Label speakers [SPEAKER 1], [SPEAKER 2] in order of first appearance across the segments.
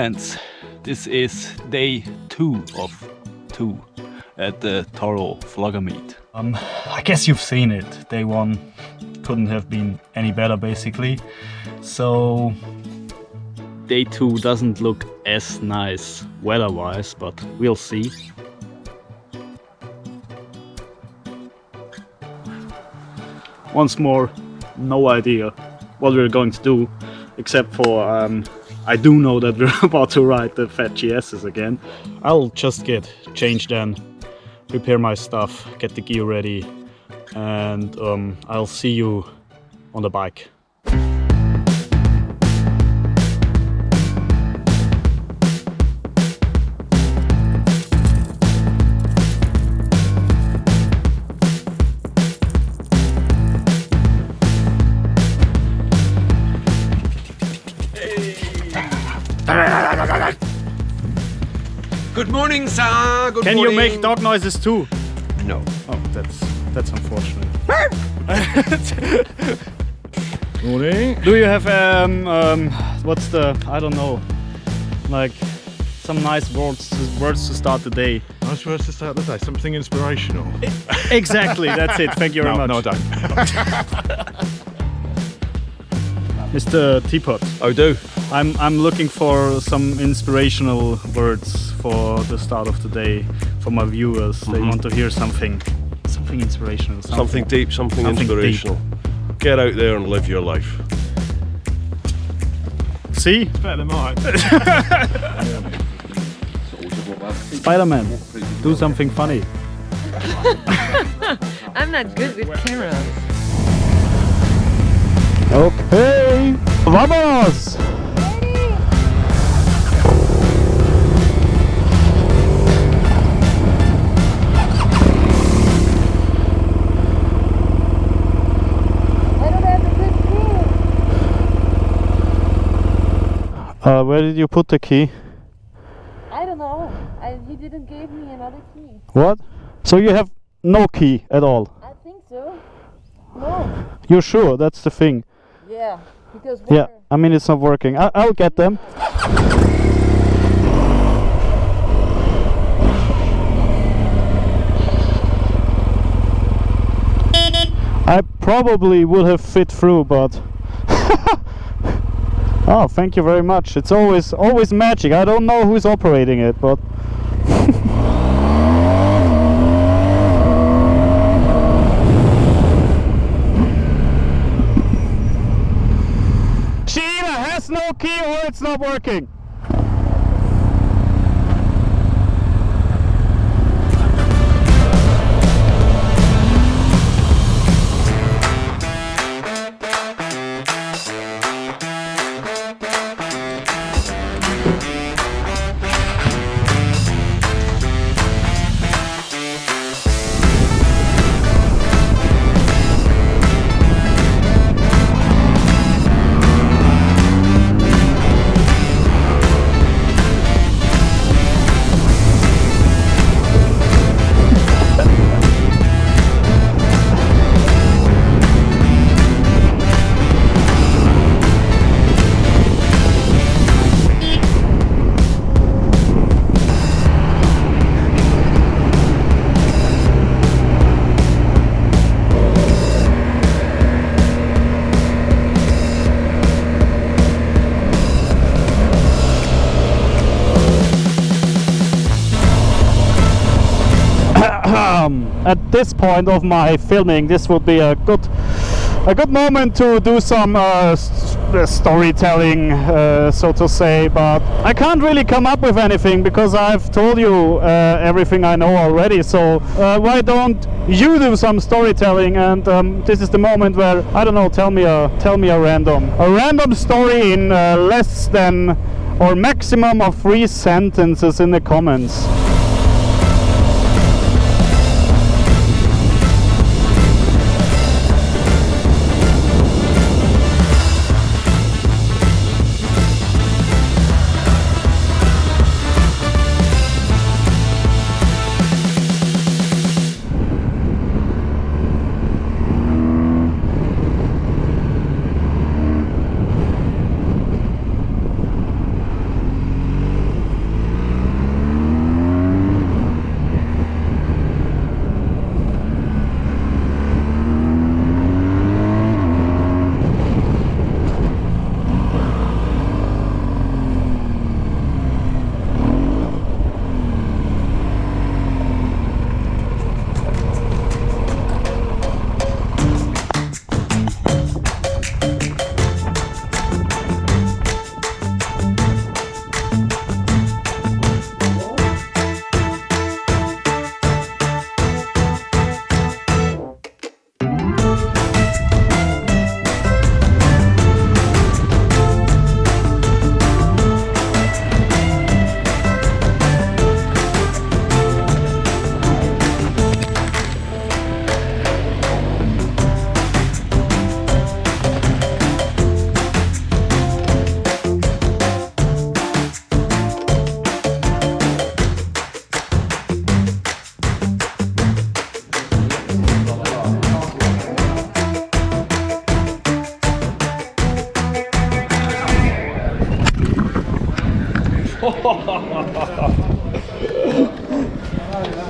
[SPEAKER 1] friends, this is day 2 of 2 at the Toro vloggermeet. I guess you've seen it. Day 1 couldn't have been any better basically. So day 2 doesn't look as nice weather-wise, but we'll see. Once more, no idea what we're going to do, except for I do know that we're about to ride the Fat GS's again. I'll just get changed then, prepare my stuff, get the gear ready, and I'll see you on the bike.
[SPEAKER 2] Good morning, sir. Good
[SPEAKER 1] Can
[SPEAKER 2] morning.
[SPEAKER 1] you make dog noises too?
[SPEAKER 2] No.
[SPEAKER 1] Oh, that's unfortunate.
[SPEAKER 2] Morning.
[SPEAKER 1] Do you have what's the, I don't know, like some nice words to start the day?
[SPEAKER 2] Nice words to start the day. Something inspirational.
[SPEAKER 1] Exactly. That's it. Thank you very much.
[SPEAKER 2] No, I don't.
[SPEAKER 1] Mr. Teapot.
[SPEAKER 2] Oh, do.
[SPEAKER 1] I'm looking for some inspirational words for the start of the day for my viewers. They want to hear something inspirational.
[SPEAKER 2] Something deep, something inspirational. Deep. Get out there and live your life.
[SPEAKER 1] See?
[SPEAKER 2] It's better than mine.
[SPEAKER 1] Spider-Man, do something funny.
[SPEAKER 3] I'm not good with cameras.
[SPEAKER 1] Okay, vamos! Where did you put the key?
[SPEAKER 3] I don't know. He didn't give me another key.
[SPEAKER 1] What? So you have no key at all?
[SPEAKER 3] I think so. No.
[SPEAKER 1] You're sure? That's the thing.
[SPEAKER 3] Yeah, because
[SPEAKER 1] Yeah, I mean it's not working. I'll get them. I probably would have fit through, but oh, thank you very much. It's always magic. I don't know who's operating it, but she either has no key or it's not working. At this point of my filming, this would be a good moment to do some storytelling, so to say, but I can't really come up with anything because I've told you everything I know already. So why don't you do some storytelling? And this is the moment where, I don't know, tell me a random story in less than or maximum of 3 sentences in the comments.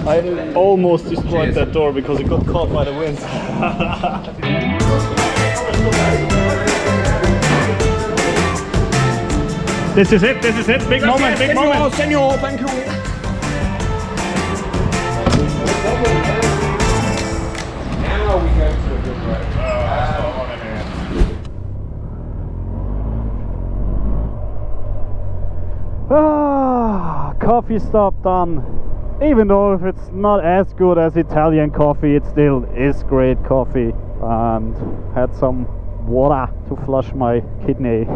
[SPEAKER 1] I almost destroyed that door because it got caught by the wind. This is it, big moment, big moment.
[SPEAKER 4] Senor, thank you. Now we go to a good road.
[SPEAKER 1] Coffee stop done. Even though if it's not as good as Italian coffee, it still is great coffee. And had some water to flush my kidney.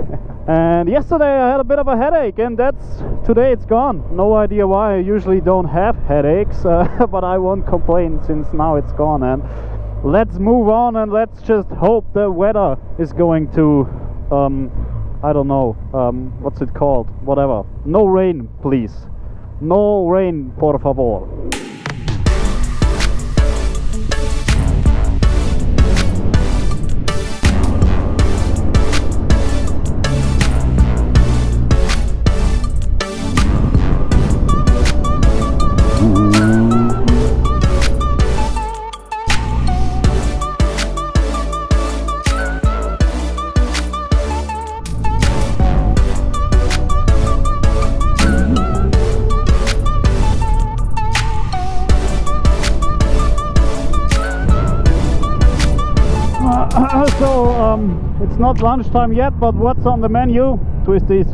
[SPEAKER 1] And yesterday I had a bit of a headache, and today it's gone. No idea why. I usually don't have headaches, but I won't complain since now it's gone. And let's move on, and let's just hope the weather is going to I don't know, what's it called, whatever. No rain, please. No rain, por favor. It's not lunchtime yet, but what's on the menu? Twisties.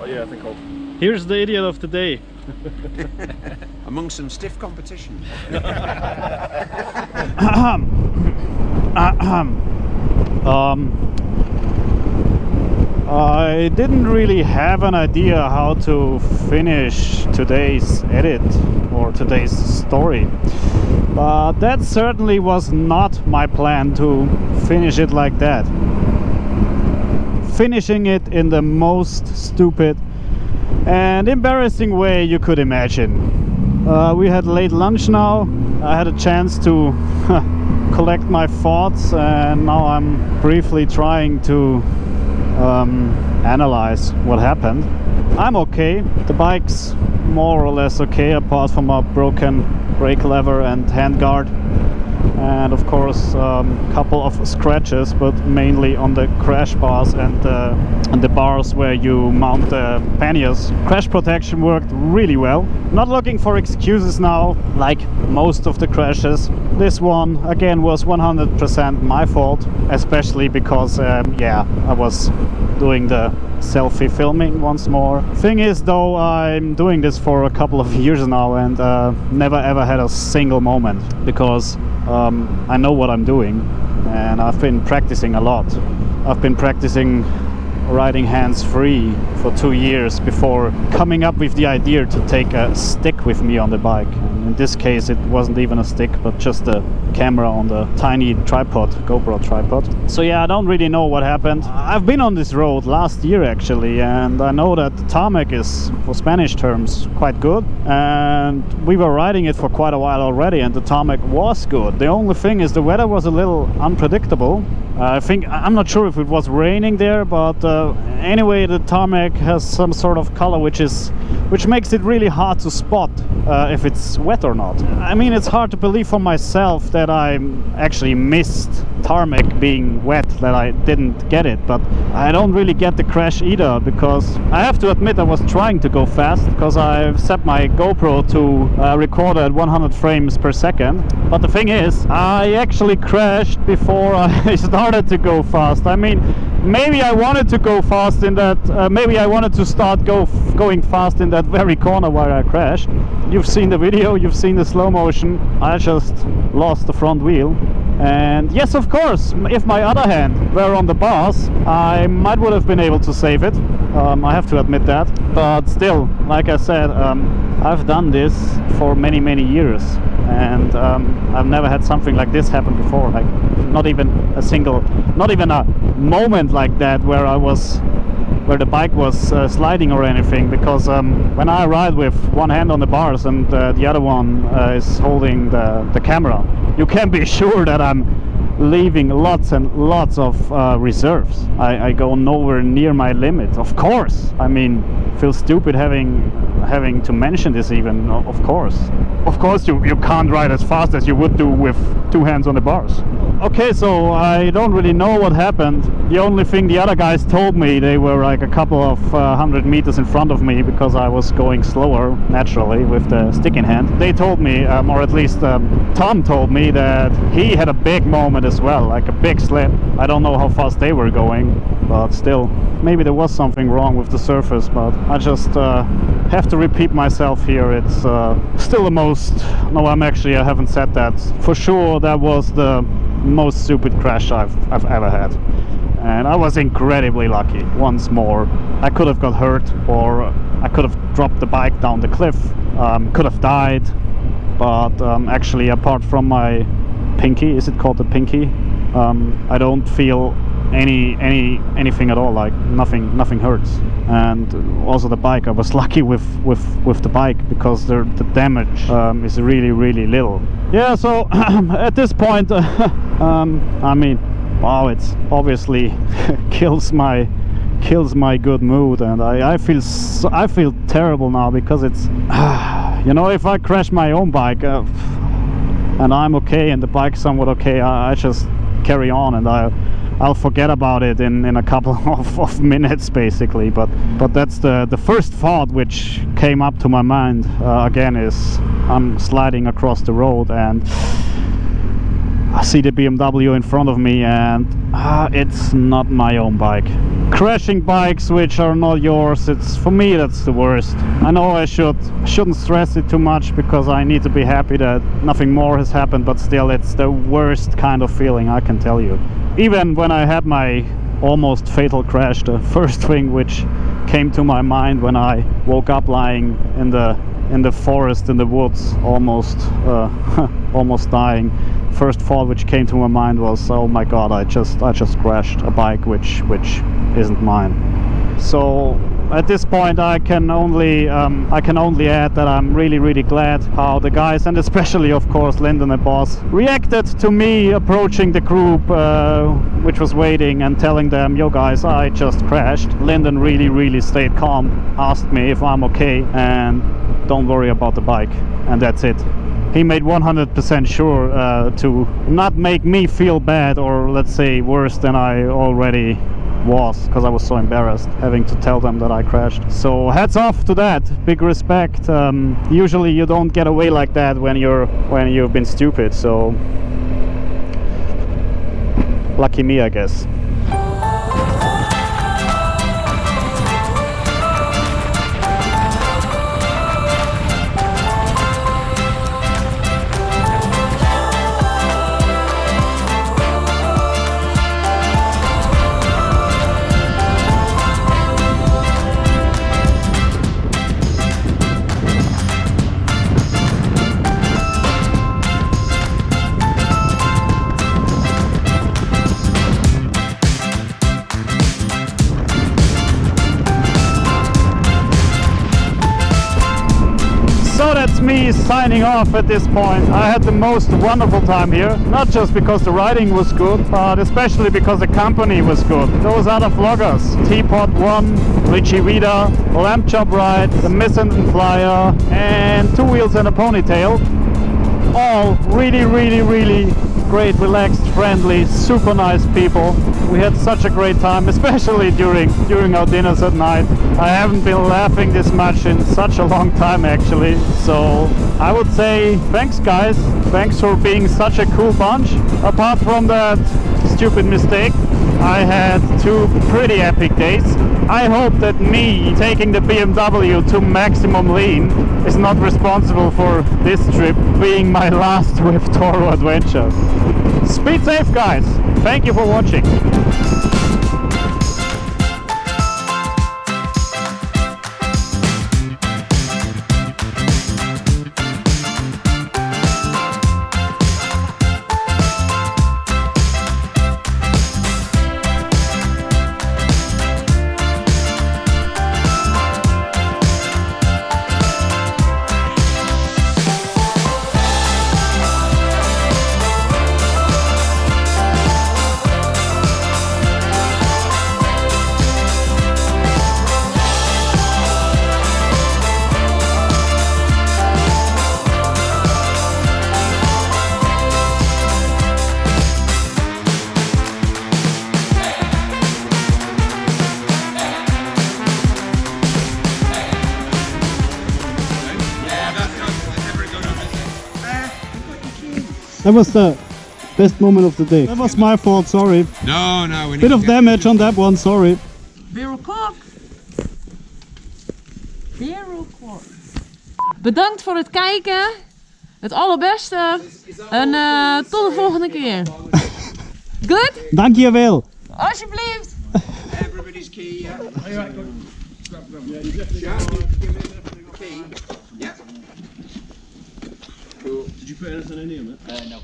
[SPEAKER 2] Oh yeah, I think I'll...
[SPEAKER 1] Here's the idiot of the day.
[SPEAKER 4] Among some stiff competition.
[SPEAKER 1] I didn't really have an idea how to finish today's edit or today's story, but that certainly was not my plan to finish it like that. Finishing it in the most stupid and embarrassing way you could imagine. We had late lunch now. I had a chance to collect my thoughts, and now I'm briefly trying to analyze what happened. I'm okay. The bike's more or less okay, apart from a broken brake lever and handguard. And of course a couple of scratches, but mainly on the crash bars and the bars where you mount the panniers. Crash protection worked really well. Not looking for excuses now, like most of the crashes. This one again was 100% my fault, especially because yeah, I was doing the selfie filming once more. Thing is though, I'm doing this for a couple of years now and never ever had a single moment, because I know what I'm doing and I've been practicing a lot. I've been practicing riding hands-free for 2 years before coming up with the idea to take a stick with me on the bike. And in this case it wasn't even a stick, but just a camera on the tiny tripod, GoPro tripod. So yeah, I don't really know what happened. I've been on this road last year actually, and I know that the tarmac is, for Spanish terms, quite good, and we were riding it for quite a while already and the tarmac was good. The only thing is the weather was a little unpredictable. I'm not sure if it was raining there, but anyway, the tarmac has some sort of color which makes it really hard to spot if it's wet or not. I mean, it's hard to believe for myself that I actually missed tarmac being wet, that I didn't get it, but I don't really get the crash either, because I have to admit I was trying to go fast, because I've set my GoPro to record at 100 frames per second. But the thing is, I actually crashed before I started to go fast. I mean, maybe I wanted to go fast in that, maybe I wanted to start going fast in that very corner where I crashed. You've seen the video, you've seen the slow motion. I just lost the front wheel. And yes, of course, if my other hand were on the bars, I might would have been able to save it. I have to admit that. But still, like I said, I've done this for many years, and I've never had something like this happen before. Like not even a moment like that where the bike was sliding or anything, because when I ride with one hand on the bars and the other one is holding the camera, you can be sure that I'm leaving lots and lots of reserves. I go nowhere near my limit, of course. I mean, feel stupid having to mention this even, of course. Of course you can't ride as fast as you would do with two hands on the bars. Okay, so I don't really know what happened. The only thing the other guys told me, they were like a couple of 100 meters in front of me because I was going slower, naturally, with the stick in hand. They told me, or at least Tom told me, that he had a big moment as well, like a big slip. I don't know how fast they were going, but still, maybe there was something wrong with the surface, but I just have to repeat myself here. It's still the most... No, I haven't said that. For sure, that was the most stupid crash I've ever had. And I was incredibly lucky, once more. I could have got hurt, or I could have dropped the bike down the cliff, could have died, but actually, apart from my pinky, is it called the pinky? I don't feel anything at all, like nothing hurts. And also the bike, I was lucky with the bike, because the damage is really little. Yeah, so at this point, I mean, wow, it's obviously kills my good mood, and I feel terrible now, because it's you know, if I crash my own bike and I'm okay and the bike's somewhat okay, I just carry on, and I'll forget about it in a couple of minutes, basically. But that's the first thought which came up to my mind again, is I'm sliding across the road and I see the BMW in front of me, and it's not my own bike. Crashing bikes which are not yours, it's, for me, that's the worst. I know I shouldn't stress it too much, because I need to be happy that nothing more has happened, but still, it's the worst kind of feeling, I can tell you. Even when I had my almost fatal crash, the first thing which came to my mind when I woke up lying in the forest, in the woods, almost dying, first thought which came to my mind was, oh my god, I just crashed a bike which isn't mine. So at this point, I can only add that I'm really glad how the guys, and especially of course Lyndon and Boss, reacted to me approaching the group which was waiting and telling them, yo guys, I just crashed. Lyndon really stayed calm, asked me if I'm okay, and don't worry about the bike, and that's it. He made 100% sure to not make me feel bad, or let's say worse than I already was, because I was so embarrassed having to tell them that I crashed. So hats off to that, big respect. Usually you don't get away like that when you've been stupid, so lucky me, I guess. So that's me signing off at this point. I had the most wonderful time here, not just because the riding was good, but especially because the company was good. Those other vloggers, Teapot One, Richie Vida, Lamp Chop Ride, the Missing Flyer, and Two Wheels and a Ponytail, all really great, relaxed, friendly, super nice people. We had such a great time, especially during our dinners at night. I haven't been laughing this much in such a long time, actually. So I would say thanks, guys. Thanks for being such a cool bunch. Apart from that stupid mistake, I had 2 pretty epic days. I hope that me taking the BMW to maximum lean is not responsible for this trip being my last with Toro adventure. Speed safe, guys. Thank you for watching. That was the best moment of the day. That was my fault, sorry.
[SPEAKER 4] No, we need
[SPEAKER 1] Bit of damage on that one, sorry.
[SPEAKER 3] Bedankt voor het kijken. Het allerbeste. En tot de volgende keer. Good?
[SPEAKER 1] Dankjewel.
[SPEAKER 3] Alsjeblieft.
[SPEAKER 4] Everybody's key, yeah. Key. Yeah. Cool.
[SPEAKER 2] Did you put anything in here, man?
[SPEAKER 5] No.